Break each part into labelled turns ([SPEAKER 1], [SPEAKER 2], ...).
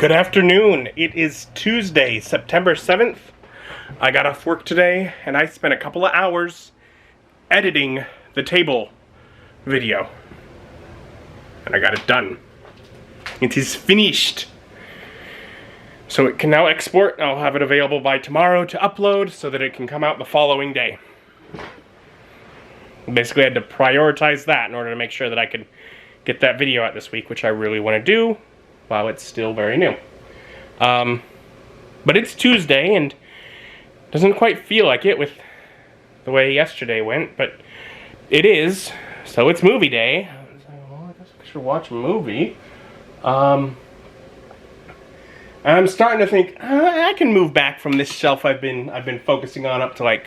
[SPEAKER 1] Good afternoon. It is Tuesday, September 7th. I got off work today and I spent a couple of hours editing the table video. And I got it done. It is finished. So it can now export. I'll have it available by tomorrow to upload so that it can come out the following day. Basically I had to prioritize that in order to make sure that I could get that video out this week, which I really want to do while it's still very new. But it's Tuesday and doesn't quite feel like it with the way yesterday went, but it is. So it's movie day. I was like, well, I guess I should watch a movie. I'm starting to think I can move back from this shelf I've been focusing on up to like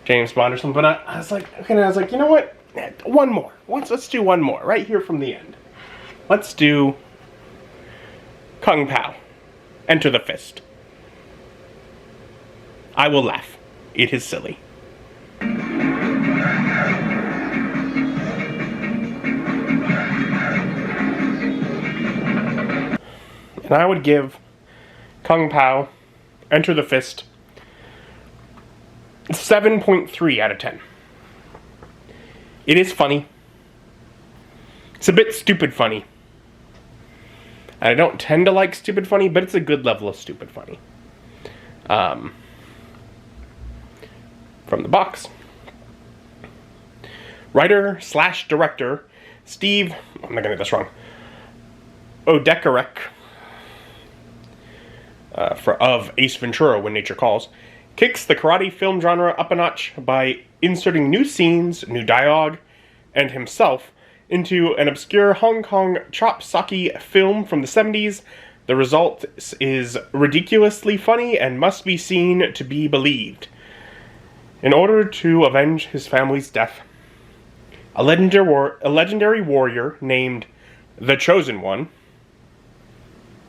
[SPEAKER 1] James Bond or something. But I was like, okay, I was like, you know what? One more. Let's do one more right here from the end. Let's do Kung Pow. Enter the Fist. I will laugh. It is silly. And I would give Kung Pow, Enter the Fist, 7.3 out of 10. It is funny. It's a bit stupid funny. I don't tend to like stupid funny, but it's a good level of stupid funny. From the box. Writer/director Steve, I'm not going to get this wrong, Odekarek, of Ace Ventura, When Nature Calls, kicks the karate film genre up a notch by inserting new scenes, new dialogue, and himself into an obscure Hong Kong chop socky film from the 70s. The result is ridiculously funny and must be seen to be believed. In order to avenge his family's death, a legendary warrior named the Chosen One,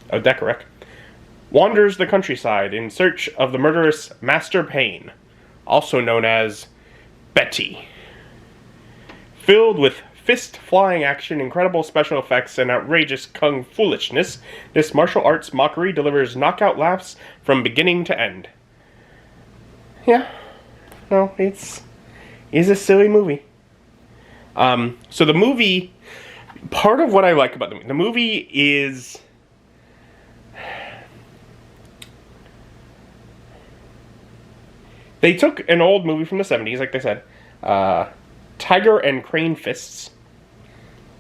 [SPEAKER 1] Odekarek, wanders the countryside in search of the murderous Master Payne, also known as Betty. Filled with fist-flying action, incredible special effects, and outrageous kung foolishness, this martial arts mockery delivers knockout laughs from beginning to end. Yeah, no, it's a silly movie. So the movie, part of what I like about the movie is they took an old movie from the 70s, like they said, Tiger and Crane Fists,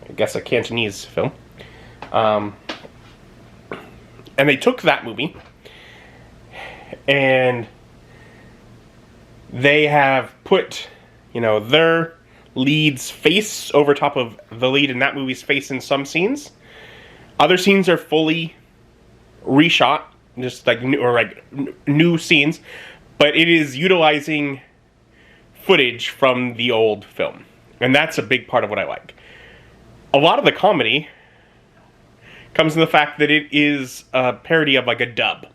[SPEAKER 1] I guess a Cantonese film, and they took that movie, and they have put, their lead's face over top of the lead in that movie's face in some scenes. Other scenes are fully reshot, just like new scenes, but it is utilizing footage from the old film. And that's a big part of what I like. A lot of the comedy comes in the fact that it is a parody of like a dub.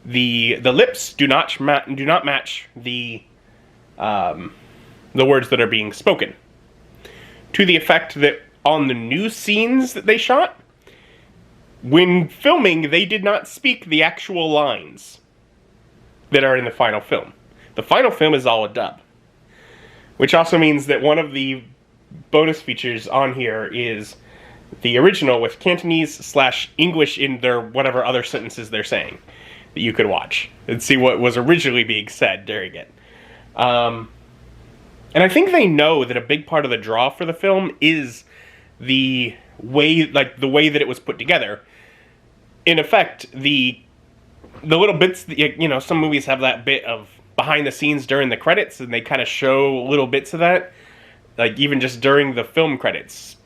[SPEAKER 1] The lips do not match the words that are being spoken. To the effect that on the new scenes that they shot, when filming, they did not speak the actual lines that are in the final film. The final film is all a dub. Which also means that one of the bonus features on here is the original with Cantonese/English in their whatever other sentences they're saying that you could watch and see what was originally being said during it. And I think they know that a big part of the draw for the film is the way that it was put together. In effect, the little bits that, some movies have that bit of behind the scenes during the credits, and they kind of show little bits of that, like even just during the film credits.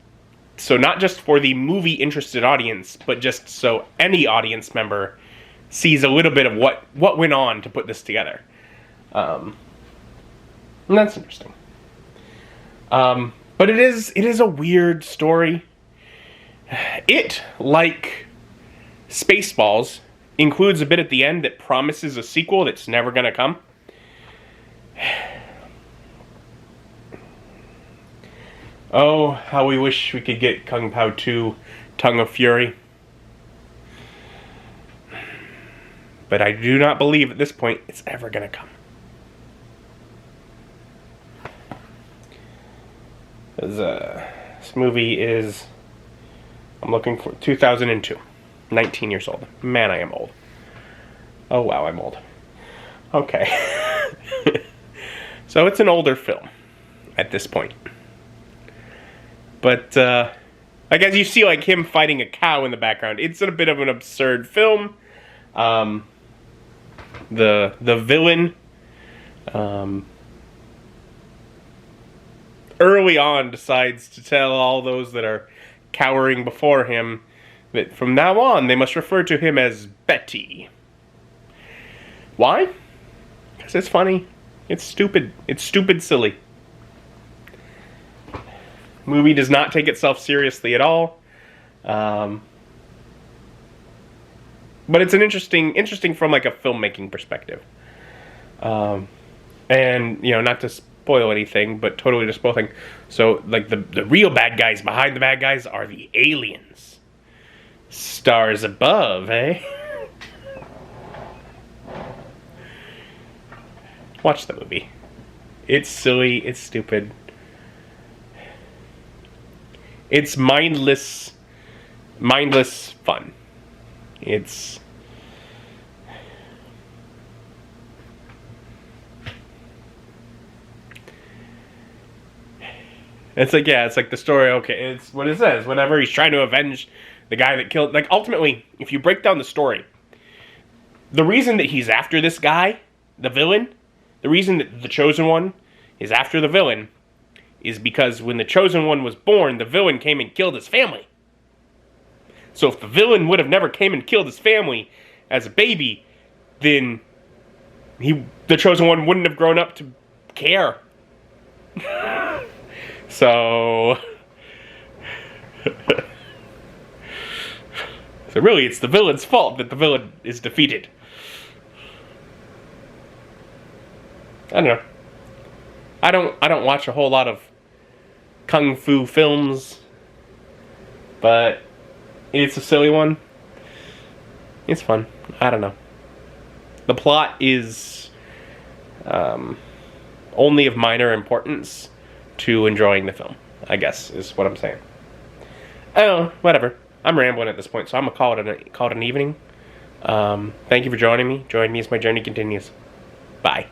[SPEAKER 1] So not just for the movie interested audience, but just so any audience member sees a little bit of what went on to put this together. And that's interesting. But it is a weird story. It, like Spaceballs, includes a bit at the end that promises a sequel that's never going to come. Oh, how we wish we could get Kung Pow 2, Tongue of Fury. But I do not believe at this point it's ever going to come. This movie is, I'm looking for 2002. 19 years old. Man, I am old. Oh, wow, I'm old. Okay. So it's an older film at this point. But, like, as you see, like, him fighting a cow in the background, it's a bit of an absurd film. The villain, early on decides to tell all those that are cowering before him that from now on they must refer to him as Betty. Why? Because it's funny. It's stupid. It's stupid silly. Movie does not take itself seriously at all. But it's an interesting from like a filmmaking perspective. And, you know, not to spoil anything, but totally disposing. So, like, the real bad guys behind the bad guys are the aliens. Stars above, eh? Watch the movie. It's silly, it's stupid. It's mindless fun. It's like, yeah, it's like the story, okay, it's what it says. Whenever he's trying to avenge the guy that killed, like, ultimately, if you break down the story, the reason that he's after this guy, the villain, the reason that the Chosen One is after the villain is because when the Chosen One was born, the villain came and killed his family. So if the villain would have never came and killed his family as a baby, then the Chosen One wouldn't have grown up to care. So really, it's the villain's fault that the villain is defeated. I don't know. I don't watch a whole lot of kung fu films, but it's a silly one. It's fun. I don't know. The plot is only of minor importance to enjoying the film, I guess, is what I'm saying. Oh, whatever. I'm rambling at this point, so I'm going to call it an evening. Thank you for joining me. Join me as my journey continues. Bye.